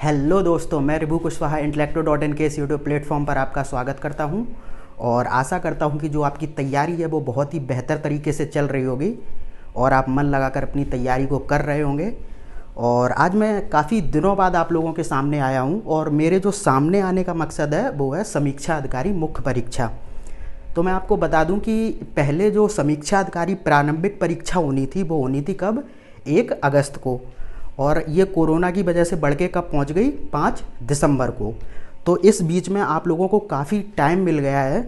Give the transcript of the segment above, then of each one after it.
Hello दोस्तों, मैं रिभु कुशवाहा इंटेलेक्टो.इन के इस यूट्यूब प्लेटफॉर्म पर आपका स्वागत करता हूं और आशा करता हूं कि जो आपकी तैयारी है वो बहुत ही बेहतर तरीके से चल रही होगी और आप मन लगाकर अपनी तैयारी को कर रहे होंगे। और आज मैं काफ़ी दिनों बाद आप लोगों के सामने आया हूं और मेरे जो सामने आने का मकसद है वो है समीक्षा अधिकारी मुख्य परीक्षा। तो मैं आपको बता दूं कि पहले जो समीक्षा अधिकारी प्रारंभिक परीक्षा होनी थी वो होनी थी कब, 1 अगस्त को, और ये कोरोना की वजह से बढ़ के कब पहुंच गई, 5 दिसंबर को। तो इस बीच में आप लोगों को काफ़ी टाइम मिल गया है।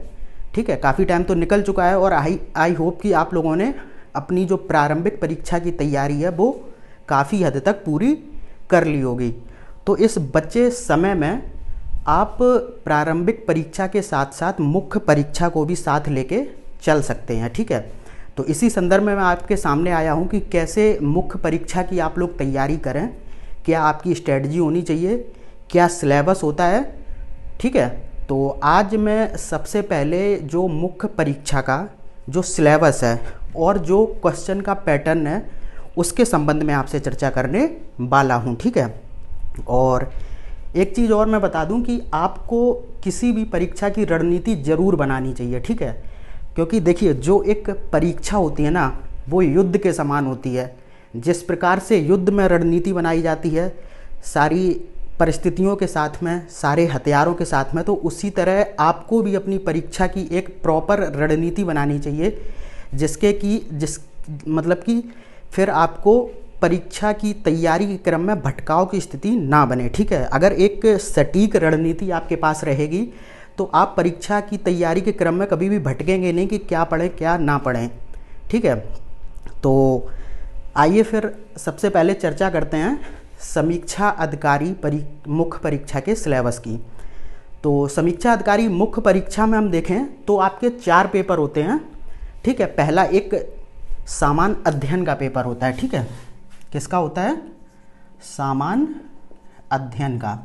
ठीक है, काफ़ी टाइम तो निकल चुका है और आई होप कि आप लोगों ने अपनी जो प्रारंभिक परीक्षा की तैयारी है वो काफ़ी हद तक पूरी कर ली होगी। तो इस बचे समय में आप प्रारंभिक परीक्षा के साथ साथ मुख्य परीक्षा को भी साथ लेके चल सकते हैं। ठीक है, तो इसी संदर्भ में मैं आपके सामने आया हूं कि कैसे मुख्य परीक्षा की आप लोग तैयारी करें, क्या आपकी स्ट्रेटजी होनी चाहिए, क्या सिलेबस होता है। ठीक है, तो आज मैं सबसे पहले जो मुख्य परीक्षा का जो सिलेबस है और जो क्वेश्चन का पैटर्न है उसके संबंध में आपसे चर्चा करने वाला हूं। ठीक है, और एक चीज़ और मैं बता दूं कि आपको किसी भी परीक्षा की रणनीति ज़रूर बनानी चाहिए। ठीक है, क्योंकि देखिए जो एक परीक्षा होती है ना वो युद्ध के समान होती है। जिस प्रकार से युद्ध में रणनीति बनाई जाती है सारी परिस्थितियों के साथ में, सारे हथियारों के साथ में, तो उसी तरह आपको भी अपनी परीक्षा की एक प्रॉपर रणनीति बनानी चाहिए जिस मतलब कि फिर आपको परीक्षा की तैयारी के क्रम में भटकाव की स्थिति ना बने। ठीक है, अगर एक सटीक रणनीति आपके पास रहेगी तो आप परीक्षा की तैयारी के क्रम में कभी भी भटकेंगे नहीं कि क्या पढ़ें क्या ना पढ़ें। ठीक है, तो आइए फिर सबसे पहले चर्चा करते हैं समीक्षा अधिकारी मुख्य परीक्षा के सिलेबस की। तो समीक्षा अधिकारी मुख्य परीक्षा में हम देखें तो आपके 4 पेपर होते हैं। ठीक है, पहला एक सामान्य अध्ययन का पेपर होता है। ठीक है, किसका होता है, सामान्य अध्ययन का,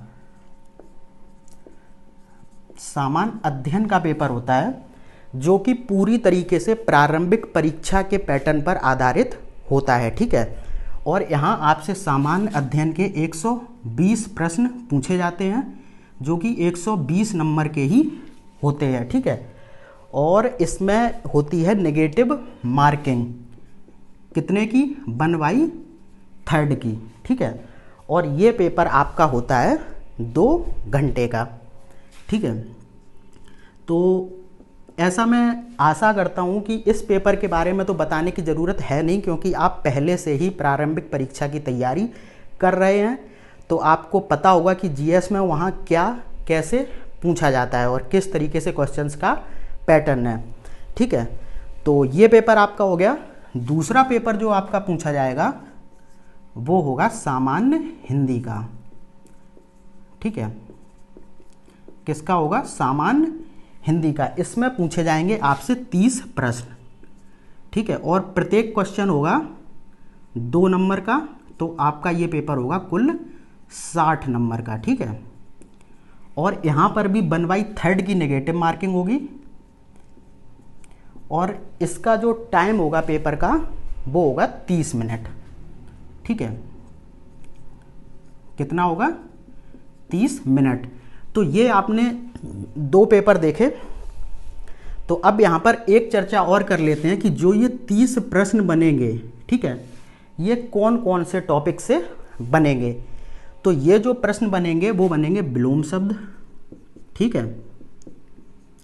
सामान्य अध्ययन का पेपर होता है जो कि पूरी तरीके से प्रारंभिक परीक्षा के पैटर्न पर आधारित होता है। ठीक है, और यहाँ आपसे सामान्य अध्ययन के 120 प्रश्न पूछे जाते हैं जो कि 120 नंबर के ही होते हैं। ठीक है, और इसमें होती है नेगेटिव मार्किंग, कितने की, 1/3 की। ठीक है, और ये पेपर आपका होता है 2 घंटे का। ठीक है, तो ऐसा मैं आशा करता हूँ कि इस पेपर के बारे में तो बताने की ज़रूरत है नहीं, क्योंकि आप पहले से ही प्रारंभिक परीक्षा की तैयारी कर रहे हैं तो आपको पता होगा कि जीएस में वहाँ क्या कैसे पूछा जाता है और किस तरीके से क्वेश्चंस का पैटर्न है। ठीक है, तो ये पेपर आपका हो गया। दूसरा पेपर जो आपका पूछा जाएगा वो होगा सामान्य हिंदी का। ठीक है, किसका होगा, सामान्य हिंदी का। इसमें पूछे जाएंगे आपसे 30 प्रश्न। ठीक है, और प्रत्येक क्वेश्चन होगा 2 नंबर का, तो आपका ये पेपर होगा कुल 60 नंबर का। ठीक है, और यहाँ पर भी 1/3 की नेगेटिव मार्किंग होगी और इसका जो टाइम होगा पेपर का वो होगा 30 मिनट। ठीक है, कितना होगा, 30 मिनट। तो ये आपने 2 पेपर देखे। तो अब यहाँ पर एक चर्चा और कर लेते हैं कि जो ये 30 प्रश्न बनेंगे, ठीक है, ये कौन कौन से टॉपिक से बनेंगे। तो ये जो प्रश्न बनेंगे वो बनेंगे विलोम शब्द। ठीक है,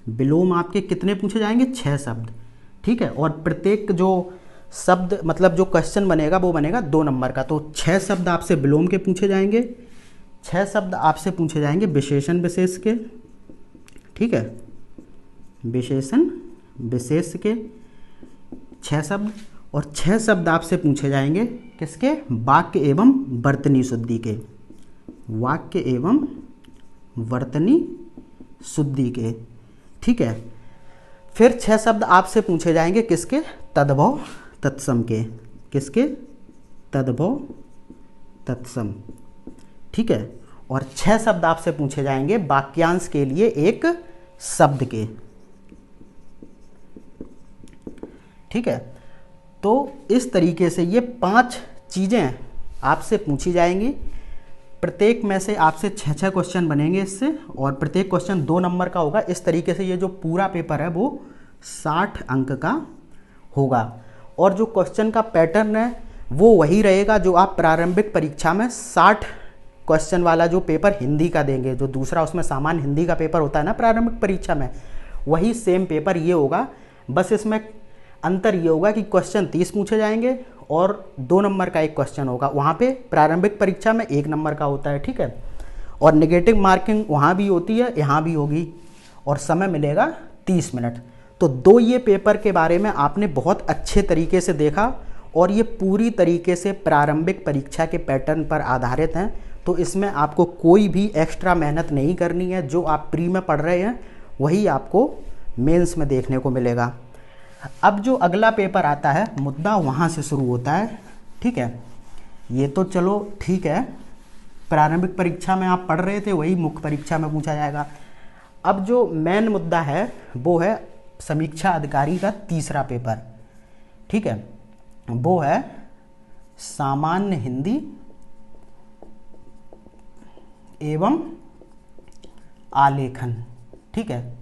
विलोम आपके कितने पूछे जाएंगे, 6 शब्द। ठीक है, और प्रत्येक जो शब्द मतलब जो क्वेश्चन बनेगा वो बनेगा 2 नंबर का। तो 6 शब्द आपसे विलोम के पूछे जाएंगे, 6 शब्द आपसे पूछे जाएंगे विशेषण विशेष के। ठीक है, विशेषण विशेष के 6 शब्द, और 6 शब्द आपसे पूछे जाएंगे किसके, वाक्य एवं वर्तनी शुद्धि के, वाक्य एवं वर्तनी शुद्धि के। ठीक है, फिर 6 शब्द आपसे पूछे जाएंगे किसके, तद्भव तत्सम के, किसके, तद्भव तत्सम। ठीक है, और 6 शब्द आपसे पूछे जाएंगे वाक्यांश के लिए एक शब्द के। ठीक है, तो इस तरीके से ये 5 चीज़ें आपसे पूछी जाएंगी प्रत्येक में से आपसे 6 क्वेश्चन बनेंगे इससे, और प्रत्येक क्वेश्चन 2 नंबर का होगा। इस तरीके से ये जो पूरा पेपर है वो 60 अंक का होगा। और जो क्वेश्चन का पैटर्न है वो वही रहेगा जो आप प्रारंभिक परीक्षा में 60 क्वेश्चन वाला जो पेपर हिंदी का देंगे, जो दूसरा उसमें सामान्य हिंदी का पेपर होता है ना प्रारंभिक परीक्षा में, वही सेम पेपर ये होगा। बस इसमें अंतर ये होगा कि क्वेश्चन 30 पूछे जाएंगे और 2 नंबर का एक क्वेश्चन होगा। वहाँ पे प्रारंभिक परीक्षा में 1 नंबर का होता है, ठीक है। और नेगेटिव मार्किंग वहाँ भी होती है, यहाँ भी होगी, और समय मिलेगा 30 मिनट। तो 2 ये पेपर के बारे में आपने बहुत अच्छे तरीके से देखा, और ये पूरी तरीके से प्रारंभिक परीक्षा के पैटर्न पर आधारित हैं। तो इसमें आपको कोई भी एक्स्ट्रा मेहनत नहीं करनी है। जो आप प्री में पढ़ रहे हैं वही आपको मेंस में देखने को मिलेगा। अब जो अगला पेपर आता है मुद्दा वहाँ से शुरू होता है, ठीक है। ये तो चलो ठीक है, प्रारंभिक परीक्षा में आप पढ़ रहे थे वही मुख्य परीक्षा में पूछा जाएगा। अब जो मेन मुद्दा है वो है समीक्षा अधिकारी का तीसरा पेपर, ठीक है। वो है सामान्य हिंदी एवं आलेखन, ठीक है।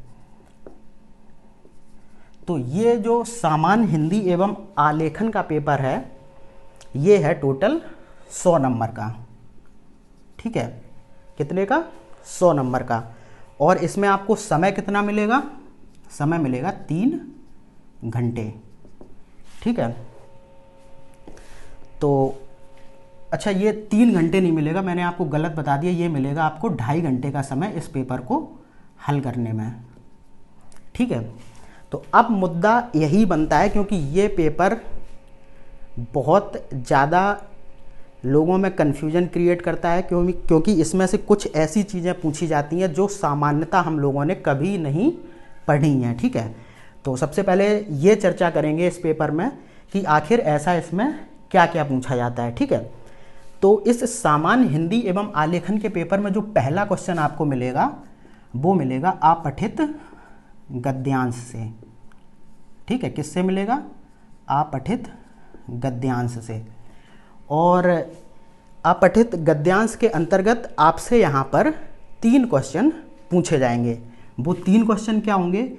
तो ये जो सामान्य हिंदी एवं आलेखन का पेपर है ये है टोटल 100 नंबर का, ठीक है। कितने का? 100 नंबर का। और इसमें आपको समय कितना मिलेगा? समय मिलेगा 3 घंटे, ठीक है। तो अच्छा, ये 3 घंटे नहीं मिलेगा, मैंने आपको गलत बता दिया। ये मिलेगा आपको 2.5 घंटे का समय इस पेपर को हल करने में, ठीक है। तो अब मुद्दा यही बनता है, क्योंकि ये पेपर बहुत ज़्यादा लोगों में कन्फ्यूजन क्रिएट करता है, क्योंकि इसमें से कुछ ऐसी चीज़ें पूछी जाती हैं जो सामान्यतः हम लोगों ने कभी नहीं पढ़ी हैं, ठीक है। तो सबसे पहले ये चर्चा करेंगे इस पेपर में कि आखिर ऐसा इसमें क्या क्या पूछा जाता है, ठीक है। तो इस सामान्य हिंदी एवं आलेखन के पेपर में जो पहला क्वेश्चन आपको मिलेगा वो मिलेगा अपठित गद्यांश से, ठीक है। किससे मिलेगा? अपठित गद्यांश से। और अपठित गद्यांश के अंतर्गत आपसे यहाँ पर 3 क्वेश्चन पूछे जाएंगे। वो 3 क्वेश्चन क्या होंगे?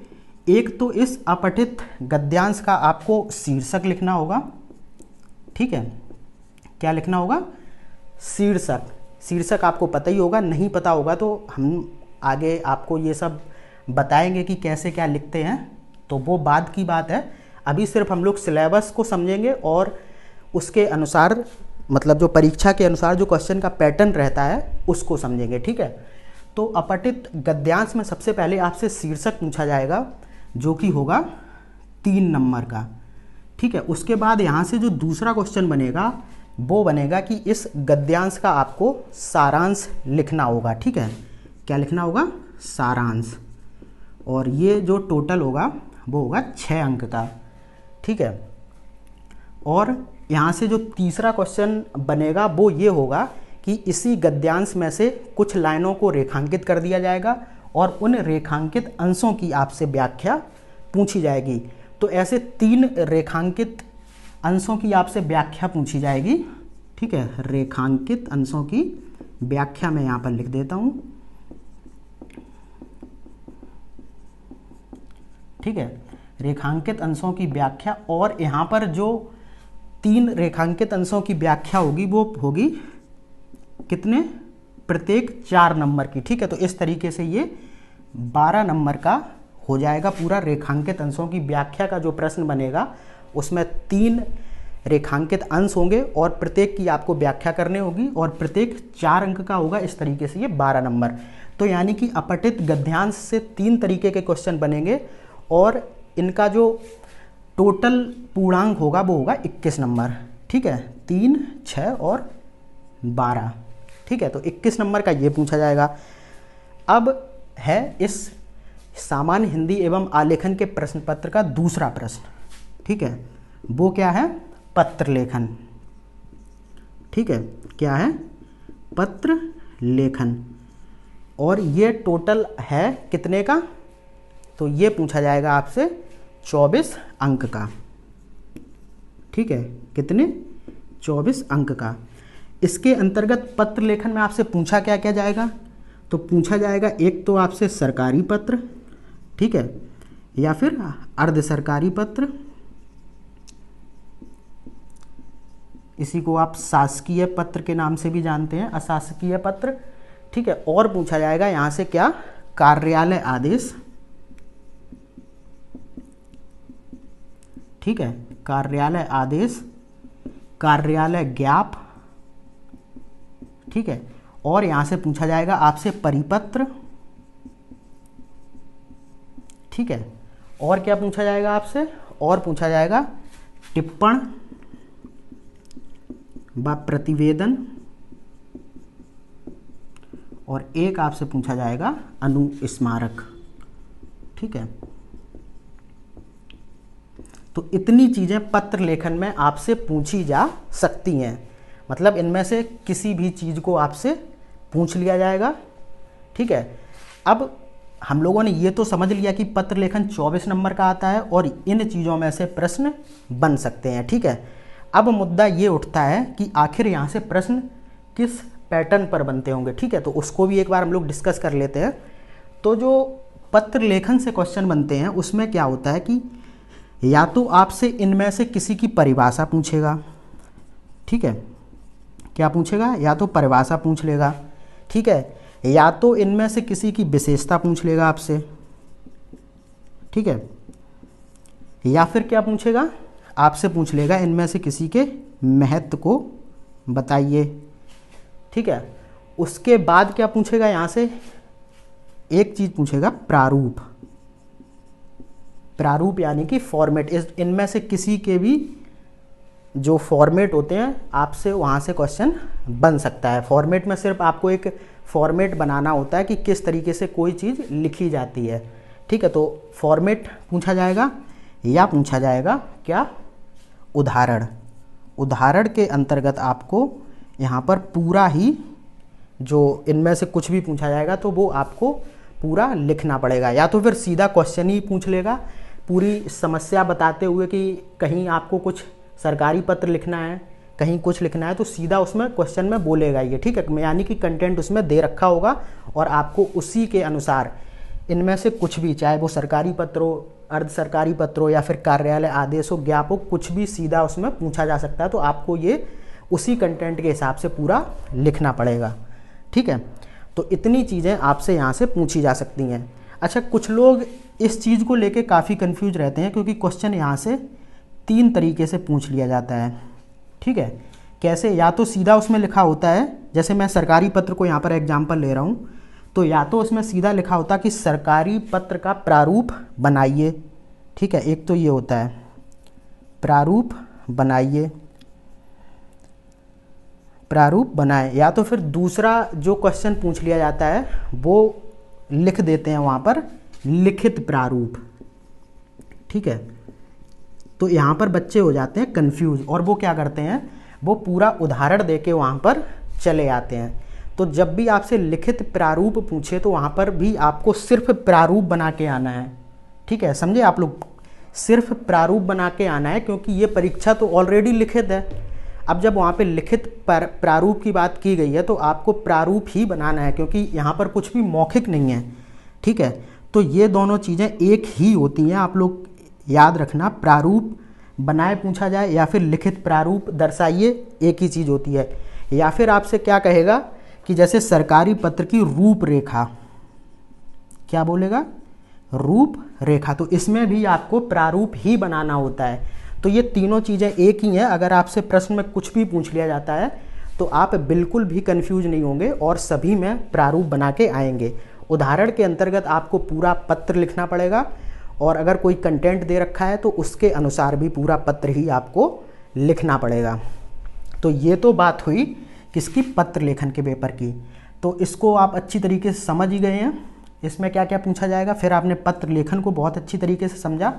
एक तो इस अपठित गद्यांश का आपको शीर्षक लिखना होगा, ठीक है। क्या लिखना होगा? शीर्षक। शीर्षक आपको पता ही होगा, नहीं पता होगा तो हम आगे आपको ये सब बताएंगे कि कैसे क्या लिखते हैं, तो वो बाद की बात है। अभी सिर्फ हम लोग सिलेबस को समझेंगे और उसके अनुसार, मतलब जो परीक्षा के अनुसार जो क्वेश्चन का पैटर्न रहता है उसको समझेंगे, ठीक है। तो अपठित गद्यांश में सबसे पहले आपसे शीर्षक पूछा जाएगा जो कि होगा 3 नंबर का, ठीक है। उसके बाद यहाँ से जो दूसरा क्वेश्चन बनेगा वो बनेगा कि इस गद्यांश का आपको सारांश लिखना होगा, ठीक है। क्या लिखना होगा? सारांश। और ये जो टोटल होगा वो होगा 6 अंक का, ठीक है। और यहाँ से जो तीसरा क्वेश्चन बनेगा वो ये होगा कि इसी गद्यांश में से कुछ लाइनों को रेखांकित कर दिया जाएगा और उन रेखांकित अंशों की आपसे व्याख्या पूछी जाएगी। तो ऐसे 3 रेखांकित अंशों की आपसे व्याख्या पूछी जाएगी, ठीक है। रेखांकित अंशों की व्याख्या मैं यहाँ पर लिख देता हूँ, ठीक है। रेखांकित अंशों की व्याख्या, और यहाँ पर जो 3 रेखांकित अंशों की व्याख्या होगी वो होगी कितने? प्रत्येक 4 नंबर की, ठीक है। तो इस तरीके से ये 12 नंबर का हो जाएगा पूरा। रेखांकित अंशों की व्याख्या का जो प्रश्न बनेगा उसमें 3 रेखांकित अंश होंगे और प्रत्येक की आपको व्याख्या करनी होगी, और प्रत्येक 4 अंक का होगा। इस तरीके से ये 12 नंबर। तो यानी कि अपठित गद्यांश से 3 तरीके के क्वेश्चन बनेंगे और इनका जो टोटल पूर्णांक होगा वो होगा 21 नंबर, ठीक है। 3, 6 और 12, ठीक है। तो 21 नंबर का ये पूछा जाएगा। अब है इस सामान्य हिंदी एवं आलेखन के प्रश्न पत्र का दूसरा प्रश्न, ठीक है। वो क्या है? पत्र लेखन, ठीक है। क्या है? पत्र लेखन। और ये टोटल है कितने का? तो ये पूछा जाएगा आपसे 24 अंक का, ठीक है। कितने? 24 अंक का। इसके अंतर्गत पत्र लेखन में आपसे पूछा क्या क्या जाएगा, तो पूछा जाएगा एक तो आपसे सरकारी पत्र, ठीक है, या फिर अर्ध सरकारी पत्र, इसी को आप शासकीय पत्र के नाम से भी जानते हैं, अशासकीय पत्र, ठीक है। और पूछा जाएगा यहाँ से क्या, कार्यालय आदेश, ठीक है, कार्यालय आदेश, कार्यालय ज्ञाप, ठीक है। और यहाँ से पूछा जाएगा आपसे परिपत्र, ठीक है। और क्या पूछा जाएगा आपसे, और पूछा जाएगा टिप्पण व प्रतिवेदन, और एक आपसे पूछा जाएगा अनुस्मारक, ठीक है। तो इतनी चीज़ें पत्र लेखन में आपसे पूछी जा सकती हैं, मतलब इनमें से किसी भी चीज़ को आपसे पूछ लिया जाएगा, ठीक है। अब हम लोगों ने ये तो समझ लिया कि पत्र लेखन 24 नंबर का आता है और इन चीज़ों में से प्रश्न बन सकते हैं, ठीक है। अब मुद्दा ये उठता है कि आखिर यहाँ से प्रश्न किस पैटर्न पर बनते होंगे, ठीक है। तो उसको भी एक बार हम लोग डिस्कस कर लेते हैं। तो जो पत्र लेखन से क्वेश्चन बनते हैं उसमें क्या होता है कि या तो आपसे इनमें से किसी की परिभाषा पूछेगा, ठीक है, क्या पूछेगा, या तो परिभाषा पूछ लेगा, ठीक है, या तो इनमें से किसी की विशेषता पूछ लेगा आपसे, ठीक है, या फिर क्या पूछेगा, आपसे पूछ लेगा इनमें से किसी के महत्व को बताइए, ठीक है। उसके बाद क्या पूछेगा, यहाँ से एक चीज़ पूछेगा प्रारूप, प्रारूप यानी कि फॉर्मेट, इनमें से किसी के भी जो फॉर्मेट होते हैं आपसे वहाँ से क्वेश्चन बन सकता है। फॉर्मेट में सिर्फ आपको एक फॉर्मेट बनाना होता है कि किस तरीके से कोई चीज़ लिखी जाती है, ठीक है। तो फॉर्मेट पूछा जाएगा, या पूछा जाएगा क्या, उदाहरण। उदाहरण के अंतर्गत आपको यहाँ पर पूरा ही जो इनमें से कुछ भी पूछा जाएगा तो वो आपको पूरा लिखना पड़ेगा, या तो फिर सीधा क्वेश्चन ही पूछ लेगा पूरी समस्या बताते हुए कि कहीं आपको कुछ सरकारी पत्र लिखना है, कहीं कुछ लिखना है, तो सीधा उसमें क्वेश्चन में बोलेगा ये, ठीक है। यानी कि कंटेंट उसमें दे रखा होगा और आपको उसी के अनुसार इनमें से कुछ भी, चाहे वो सरकारी पत्र हो, अर्ध सरकारी पत्र हो, या फिर कार्यालय आदेश हो, ज्ञाप हो, कुछ भी सीधा उसमें पूछा जा सकता है। तो आपको ये उसी कंटेंट के हिसाब से पूरा लिखना पड़ेगा, ठीक है। तो इतनी चीज़ें आपसे यहाँ से पूछी जा सकती हैं। अच्छा, कुछ लोग इस चीज़ को लेके काफ़ी कंफ्यूज रहते हैं क्योंकि क्वेश्चन यहाँ से 3 तरीके से पूछ लिया जाता है, ठीक है। कैसे, या तो सीधा उसमें लिखा होता है, जैसे मैं सरकारी पत्र को यहाँ पर एग्जाम्पल ले रहा हूँ, तो या तो उसमें सीधा लिखा होता कि सरकारी पत्र का प्रारूप बनाइए, ठीक है, एक तो ये होता है प्रारूप बनाइए, प्रारूप बनाए, या तो फिर दूसरा जो क्वेश्चन पूछ लिया जाता है वो लिख देते हैं वहाँ पर लिखित प्रारूप, ठीक है। तो यहाँ पर बच्चे हो जाते हैं कंफ्यूज और वो क्या करते हैं, वो पूरा उदाहरण देके वहाँ पर चले आते हैं। तो जब भी आपसे लिखित प्रारूप पूछे तो वहाँ पर भी आपको सिर्फ प्रारूप बना के आना है, ठीक है, समझे आप लोग, सिर्फ प्रारूप बना के आना है क्योंकि ये परीक्षा तो ऑलरेडी लिखित है। अब जब वहाँ पे लिखित प्रारूप की बात की गई है तो आपको प्रारूप ही बनाना है क्योंकि यहाँ पर कुछ भी मौखिक नहीं है, ठीक है। तो ये दोनों चीज़ें एक ही होती हैं, आप लोग याद रखना, प्रारूप बनाए पूछा जाए या फिर लिखित प्रारूप दर्शाइए, एक ही चीज़ होती है। या फिर आपसे क्या कहेगा कि जैसे सरकारी पत्र की रूपरेखा, क्या बोलेगा, रूपरेखा, तो इसमें भी आपको प्रारूप ही बनाना होता है। तो ये तीनों चीज़ें एक ही हैं। अगर आपसे प्रश्न में कुछ भी पूछ लिया जाता है तो आप बिल्कुल भी कंफ्यूज नहीं होंगे और सभी में प्रारूप बना के आएंगे। उदाहरण के अंतर्गत आपको पूरा पत्र लिखना पड़ेगा और अगर कोई कंटेंट दे रखा है तो उसके अनुसार भी पूरा पत्र ही आपको लिखना पड़ेगा। तो ये तो बात हुई किसकी, पत्र लेखन के पेपर की। तो इसको आप अच्छी तरीके से समझ ही गए हैं, इसमें क्या क्या पूछा जाएगा। फिर आपने पत्र लेखन को बहुत अच्छी तरीके से समझा।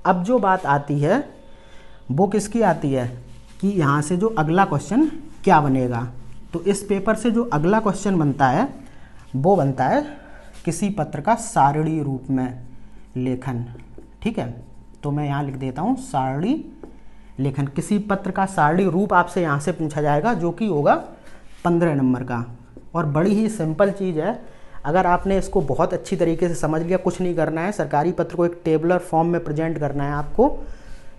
अब जो बात आती है वो किसकी आती है कि यहाँ से जो अगला क्वेश्चन क्या बनेगा। तो इस पेपर से जो अगला क्वेश्चन बनता है वो बनता है किसी पत्र का सारणी रूप में लेखन, ठीक है। तो मैं यहाँ लिख देता हूँ सारणी लेखन। किसी पत्र का सारणी रूप आपसे यहाँ से पूछा जाएगा जो कि होगा 15 नंबर का। और बड़ी ही सिंपल चीज़ है, अगर आपने इसको बहुत अच्छी तरीके से समझ लिया, कुछ नहीं करना है, सरकारी पत्र को एक टेबलर फॉर्म में प्रेजेंट करना है आपको,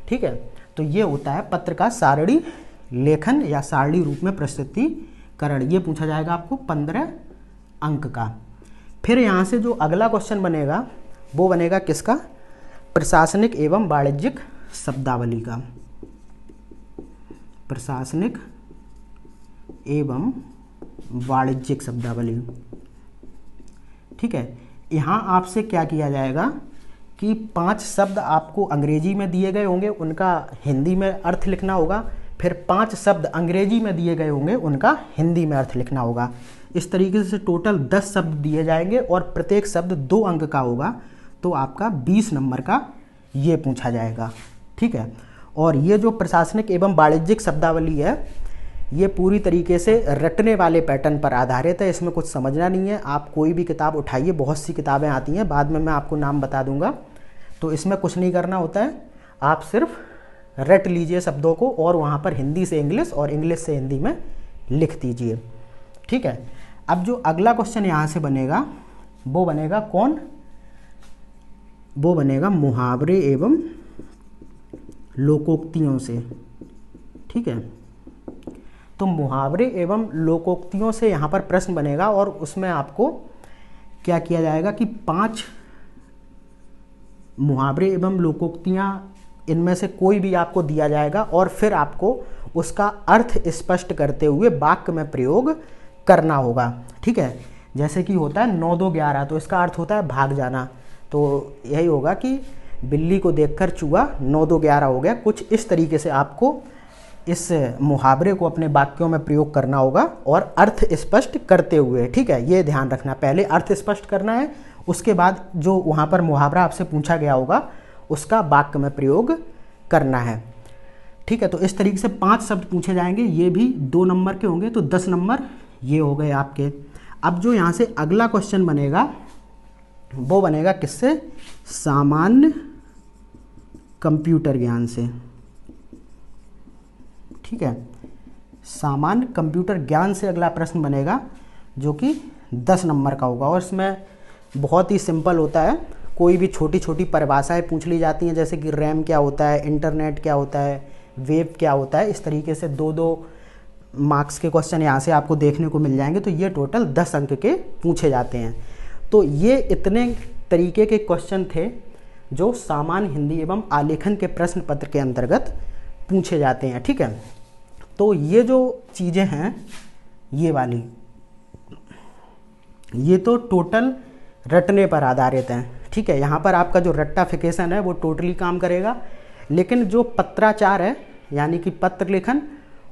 ठीक है। तो ये होता है पत्र का सारणी लेखन या सारणी रूप में प्रस्तुतिकरण। ये पूछा जाएगा आपको 15 अंक का। फिर यहाँ से जो अगला क्वेश्चन बनेगा वो बनेगा किसका? प्रशासनिक एवं वाणिज्यिक शब्दावली का। प्रशासनिक एवं वाणिज्यिक शब्दावली, ठीक है। यहाँ आपसे क्या किया जाएगा कि 5 शब्द आपको अंग्रेजी में दिए गए होंगे, उनका हिंदी में अर्थ लिखना होगा। फिर 5 शब्द अंग्रेजी में दिए गए होंगे, उनका हिंदी में अर्थ लिखना होगा। इस तरीके से टोटल 10 शब्द दिए जाएंगे और प्रत्येक शब्द 2 अंक का होगा। तो आपका 20 नंबर का ये पूछा जाएगा, ठीक है। और ये जो प्रशासनिक एवं वाणिज्यिक शब्दावली है, ये पूरी तरीके से रटने वाले पैटर्न पर आधारित है। इसमें कुछ समझना नहीं है। आप कोई भी किताब उठाइए, बहुत सी किताबें आती हैं, बाद में मैं आपको नाम बता दूंगा। तो इसमें कुछ नहीं करना होता है, आप सिर्फ रट लीजिए शब्दों को और वहाँ पर हिंदी से इंग्लिश और इंग्लिश से हिंदी में लिख दीजिए, ठीक है। अब जो अगला क्वेश्चन यहाँ से बनेगा वो बनेगा कौन? वो बनेगा मुहावरे एवं लोकोक्तियों से, ठीक है। तो मुहावरे एवं लोकोक्तियों से यहाँ पर प्रश्न बनेगा और उसमें आपको क्या किया जाएगा कि 5 मुहावरे एवं लोकोक्तियाँ, इनमें से कोई भी आपको दिया जाएगा और फिर आपको उसका अर्थ स्पष्ट करते हुए वाक्य में प्रयोग करना होगा, ठीक है। जैसे कि होता है 9 2 11, तो इसका अर्थ होता है भाग जाना। तो यही होगा कि बिल्ली को देखकर चूहा 9 2 11 हो गया। कुछ इस तरीके से आपको इस मुहावरे को अपने वाक्यों में प्रयोग करना होगा और अर्थ स्पष्ट करते हुए, ठीक है। ये ध्यान रखना, पहले अर्थ स्पष्ट करना है, उसके बाद जो वहाँ पर मुहावरा आपसे पूछा गया होगा उसका वाक्य में प्रयोग करना है, ठीक है। तो इस तरीके से 5 शब्द पूछे जाएंगे, ये भी 2 नंबर के होंगे, तो 10 नंबर ये हो गए आपके। अब जो यहाँ से अगला क्वेश्चन बनेगा वो बनेगा किससे? सामान्य कंप्यूटर ज्ञान से, ठीक है। सामान्य कंप्यूटर ज्ञान से अगला प्रश्न बनेगा जो कि 10 नंबर का होगा और इसमें बहुत ही सिंपल होता है। कोई भी छोटी छोटी परिभाषाएं पूछ ली जाती हैं, जैसे कि रैम क्या होता है, इंटरनेट क्या होता है, वेब क्या होता है। इस तरीके से 2-2 मार्क्स के क्वेश्चन यहाँ से आपको देखने को मिल जाएंगे। तो ये टोटल 10 अंक के पूछे जाते हैं। तो ये इतने तरीके के क्वेश्चन थे जो सामान्य हिंदी एवं आलेखन के प्रश्न पत्र के अंतर्गत पूछे जाते हैं, ठीक है। तो ये जो चीज़ें हैं ये वाली, ये तो टोटल रटने पर आधारित हैं, ठीक है। यहाँ पर आपका जो रट्टाफिकेशन है वो टोटली काम करेगा, लेकिन जो पत्राचार है यानी कि पत्र लेखन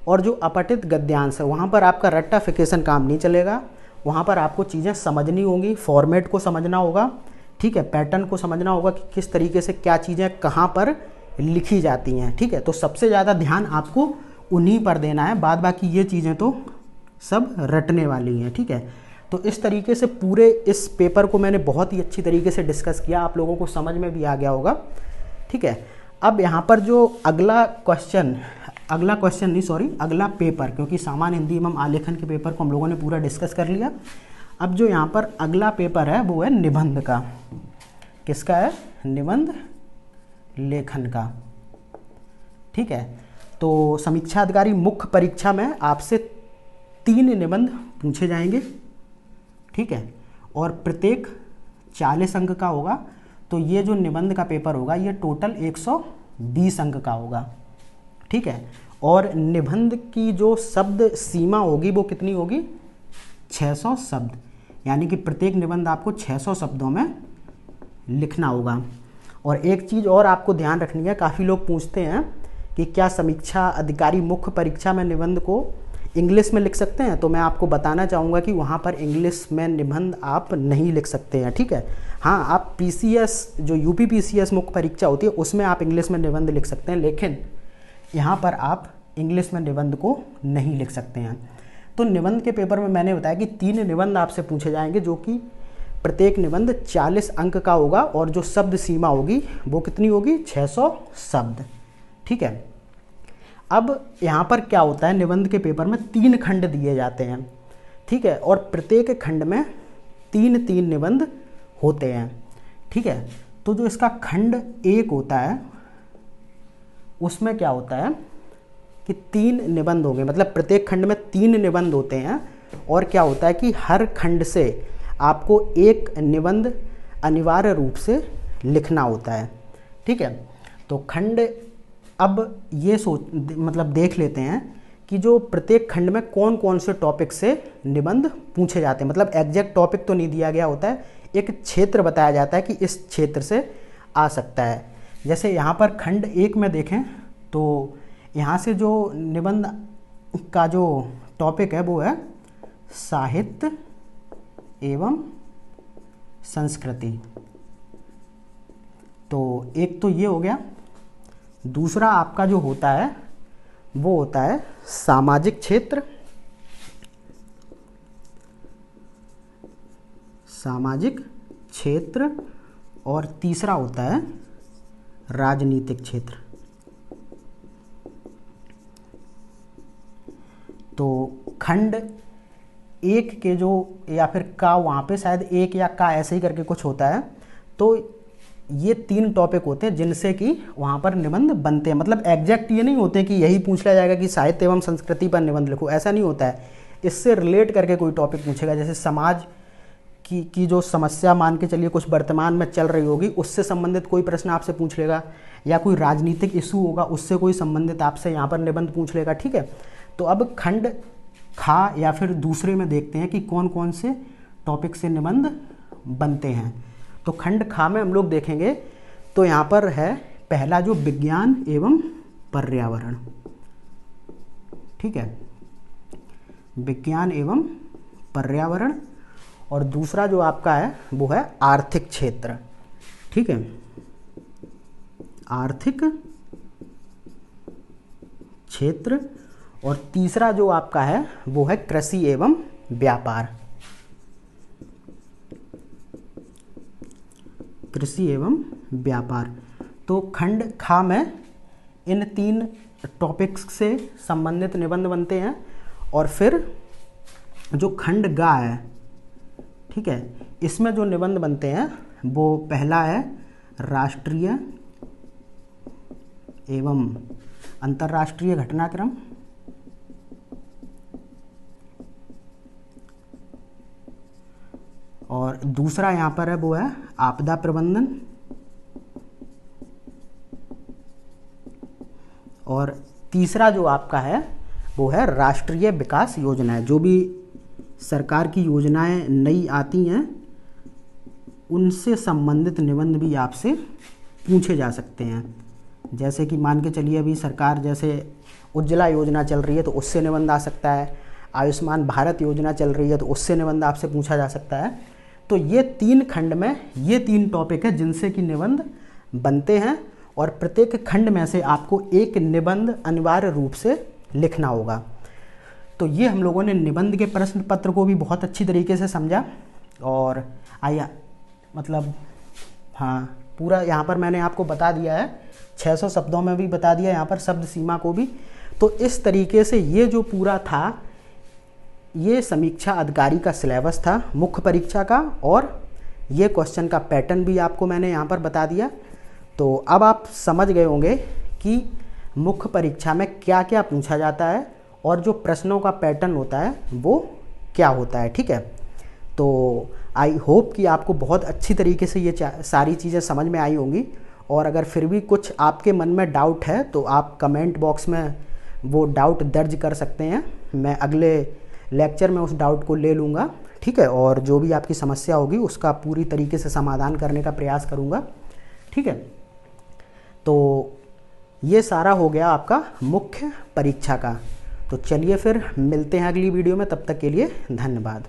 और जो अपठित गद्यांश है वहाँ पर आपका रट्टाफिकेशन काम नहीं चलेगा। वहाँ पर आपको चीज़ें समझनी होंगी, फॉर्मेट को समझना होगा, ठीक है, पैटर्न को समझना होगा कि किस तरीके से क्या चीज़ें कहाँ पर लिखी जाती हैं, ठीक है। तो सबसे ज़्यादा ध्यान आपको उन्हीं पर देना है, बाद बाकी ये चीज़ें तो सब रटने वाली हैं, ठीक है। तो इस तरीके से पूरे इस पेपर को मैंने बहुत ही अच्छी तरीके से डिस्कस किया, आप लोगों को समझ में भी आ गया होगा, ठीक है। अब यहाँ पर जो अगला पेपर, क्योंकि सामान्य हिंदी एवं आलेखन के पेपर को हम लोगों ने पूरा डिस्कस कर लिया। अब जो यहाँ पर अगला पेपर है वो है निबंध का। किसका है? निबंध लेखन का, ठीक है। तो समीक्षा अधिकारी मुख्य परीक्षा में आपसे 3 निबंध पूछे जाएंगे, ठीक है, और प्रत्येक 40 अंक का होगा। तो ये जो निबंध का पेपर होगा ये टोटल 120 अंक का होगा, ठीक है। और निबंध की जो शब्द सीमा होगी वो कितनी होगी? 600 शब्द, यानी कि प्रत्येक निबंध आपको 600 शब्दों में लिखना होगा। और एक चीज़ और आपको ध्यान रखनी है, काफ़ी लोग पूछते हैं कि क्या समीक्षा अधिकारी मुख्य परीक्षा में निबंध को इंग्लिश में लिख सकते हैं? तो मैं आपको बताना चाहूँगा कि वहाँ पर इंग्लिश में निबंध आप नहीं लिख सकते हैं, ठीक है। हाँ, आप PCS जो UP PCS मुख्य परीक्षा होती है उसमें आप इंग्लिश में निबंध लिख सकते हैं, लेकिन यहाँ पर आप इंग्लिश में निबंध को नहीं लिख सकते हैं। तो निबंध के पेपर में मैंने बताया कि 3 निबंध आपसे पूछे जाएंगे, जो कि प्रत्येक निबंध 40 अंक का होगा और जो शब्द सीमा होगी वो कितनी होगी? 600 शब्द, ठीक है। अब यहाँ पर क्या होता है, निबंध के पेपर में 3 खंड दिए जाते हैं, ठीक है, और प्रत्येक खंड में 3-3 निबंध होते हैं, ठीक है। तो जो इसका खंड 1 होता है उसमें क्या होता है कि 3 निबंध होंगे, मतलब प्रत्येक खंड में 3 निबंध होते हैं, और क्या होता है कि हर खंड से आपको एक निबंध अनिवार्य रूप से लिखना होता है, ठीक है। तो खंड, अब ये मतलब देख लेते हैं कि जो प्रत्येक खंड में कौन कौन से टॉपिक से निबंध पूछे जाते हैं, मतलब एग्जैक्ट टॉपिक तो नहीं दिया गया होता है, एक क्षेत्र बताया जाता है कि इस क्षेत्र से आ सकता है। जैसे यहाँ पर खंड 1 में देखें तो यहाँ से जो निबंध का जो टॉपिक है वो है साहित्य एवं संस्कृति। तो एक तो ये हो गया। दूसरा आपका जो होता है वो होता है सामाजिक क्षेत्र, सामाजिक क्षेत्र, और तीसरा होता है राजनीतिक क्षेत्र। तो खंड 1 के जो, या फिर का वहाँ पे शायद 1 या का ऐसे ही करके कुछ होता है, तो ये 3 टॉपिक होते हैं जिनसे कि वहाँ पर निबंध बनते हैं। मतलब एग्जैक्ट ये नहीं होते कि यही पूछ लिया जाएगा कि साहित्य एवं संस्कृति पर निबंध लिखो, ऐसा नहीं होता है। इससे रिलेट करके कोई टॉपिक पूछेगा, जैसे समाज की जो समस्या मान के चलिए कुछ वर्तमान में चल रही होगी, उससे संबंधित कोई प्रश्न आपसे पूछ लेगा, या कोई राजनीतिक इशू होगा उससे कोई संबंधित आपसे यहाँ पर निबंध पूछ लेगा, ठीक है। तो अब खंड खा या फिर दूसरे में देखते हैं कि कौन कौन से टॉपिक से निबंध बनते हैं। तो खंड खा में हम लोग देखेंगे तो यहाँ पर है पहला जो विज्ञान एवं पर्यावरण, ठीक है, विज्ञान एवं पर्यावरण। और दूसरा जो आपका है वो है आर्थिक क्षेत्र, ठीक है, आर्थिक क्षेत्र। और तीसरा जो आपका है वो है कृषि एवं व्यापार, कृषि एवं व्यापार। तो खंड खा में इन 3 टॉपिक्स से संबंधित निबंध बनते हैं। और फिर जो खंड गा है, ठीक है, इसमें जो निबंध बनते हैं वो पहला है राष्ट्रीय एवं अंतर्राष्ट्रीय घटनाक्रम, और दूसरा यहाँ पर है वो है आपदा प्रबंधन, और तीसरा जो आपका है वो है राष्ट्रीय विकास योजनाएं। जो भी सरकार की योजनाएं नई आती हैं उनसे संबंधित निबंध भी आपसे पूछे जा सकते हैं। जैसे कि मान के चलिए अभी सरकार जैसे उज्ज्वला योजना चल रही है तो उससे निबंध आ सकता है, आयुष्मान भारत योजना चल रही है तो उससे निबंध आपसे पूछा जा सकता है। तो ये 3 खंड में ये 3 टॉपिक है जिनसे कि निबंध बनते हैं, और प्रत्येक खंड में से आपको एक निबंध अनिवार्य रूप से लिखना होगा। तो ये हम लोगों ने निबंध के प्रश्न पत्र को भी बहुत अच्छी तरीके से समझा, और आया मतलब हाँ पूरा यहाँ पर मैंने आपको बता दिया है, 600 शब्दों में भी बता दिया यहाँ पर शब्द सीमा को भी। तो इस तरीके से ये जो पूरा था ये समीक्षा अधिकारी का सिलेबस था मुख्य परीक्षा का, और ये क्वेश्चन का पैटर्न भी आपको मैंने यहाँ पर बता दिया। तो अब आप समझ गए होंगे कि मुख्य परीक्षा में क्या क्या पूछा जाता है और जो प्रश्नों का पैटर्न होता है वो क्या होता है, ठीक है। तो आई होप कि आपको बहुत अच्छी तरीके से ये सारी चीज़ें समझ में आई होंगी, और अगर फिर भी कुछ आपके मन में डाउट है तो आप कमेंट बॉक्स में वो डाउट दर्ज कर सकते हैं। मैं अगले लेक्चर में उस डाउट को ले लूँगा, ठीक है, और जो भी आपकी समस्या होगी उसका पूरी तरीके से समाधान करने का प्रयास करूँगा, ठीक है। तो ये सारा हो गया आपका मुख्य परीक्षा का। तो चलिए फिर मिलते हैं अगली वीडियो में, तब तक के लिए धन्यवाद।